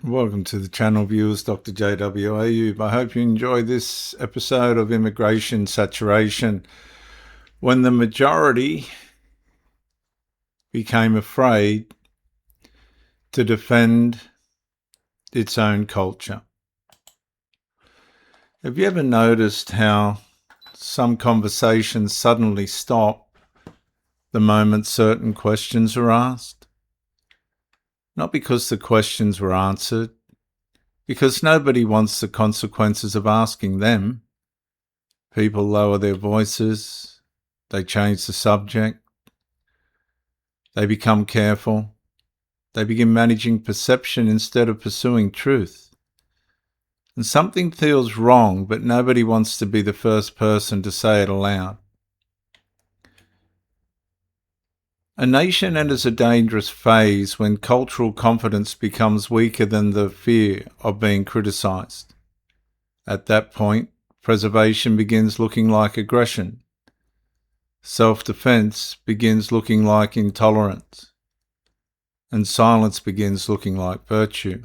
Welcome to the channel, viewers. Dr. JW Ayub. I hope you enjoy this episode of Immigration Saturation. When the majority became afraid to defend its own culture. Have you ever noticed how some conversations suddenly stop the moment certain questions are asked? Not because the questions were answered, because nobody wants the consequences of asking them. People lower their voices, they change the subject, they become careful, they begin managing perception instead of pursuing truth. And something feels wrong, but nobody wants to be the first person to say it aloud. A nation enters a dangerous phase when cultural confidence becomes weaker than the fear of being criticized. At that point, preservation begins looking like aggression. Self-defense begins looking like intolerance. And silence begins looking like virtue.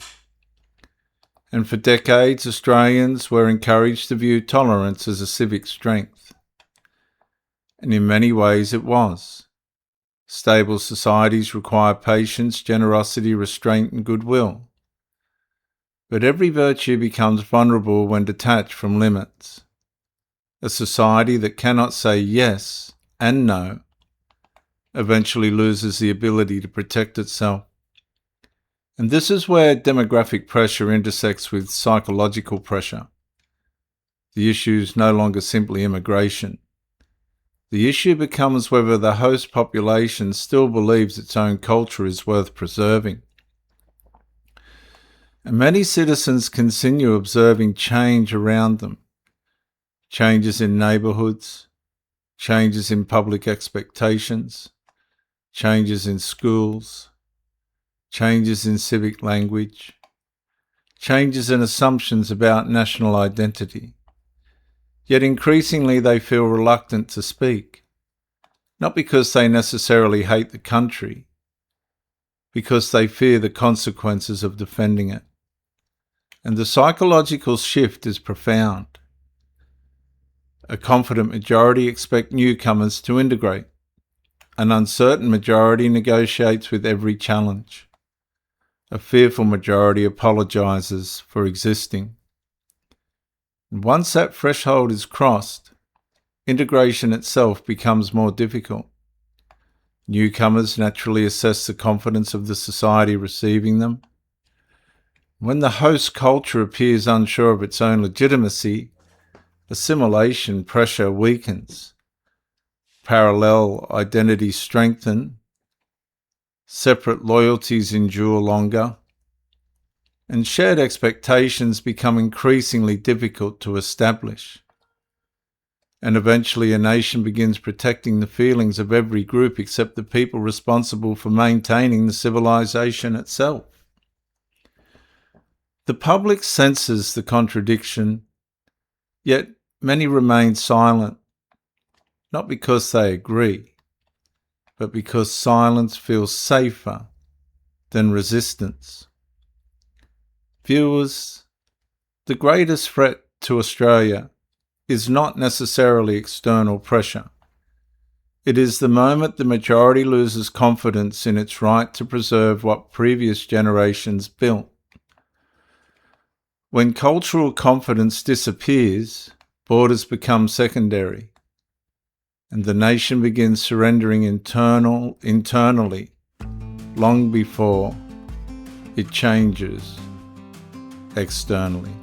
And for decades, Australians were encouraged to view tolerance as a civic strength. And in many ways it was. Stable societies require patience, generosity, restraint, and goodwill. But every virtue becomes vulnerable when detached from limits. A society that cannot say yes and no eventually loses the ability to protect itself. And this is where demographic pressure intersects with psychological pressure. The issue is no longer simply immigration. The issue becomes whether the host population still believes its own culture is worth preserving. And many citizens continue observing change around them. Changes in neighbourhoods, changes in public expectations, changes in schools, changes in civic language, changes in assumptions about national identity. Yet increasingly they feel reluctant to speak, not because they necessarily hate the country, because they fear the consequences of defending it. And the psychological shift is profound. A confident majority expect newcomers to integrate. An uncertain majority negotiates with every challenge. A fearful majority apologizes for existing. And once that threshold is crossed, integration itself becomes more difficult. Newcomers naturally assess the confidence of the society receiving them. When the host culture appears unsure of its own legitimacy, assimilation pressure weakens. Parallel identities strengthen. Separate loyalties endure longer. And shared expectations become increasingly difficult to establish. And eventually a nation begins protecting the feelings of every group except the people responsible for maintaining the civilization itself. The public senses the contradiction, yet many remain silent, not because they agree, but because silence feels safer than resistance. Viewers, the greatest threat to Australia is not necessarily external pressure. It is the moment the majority loses confidence in its right to preserve what previous generations built. When cultural confidence disappears, borders become secondary, and the nation begins surrendering internally long before it changes externally.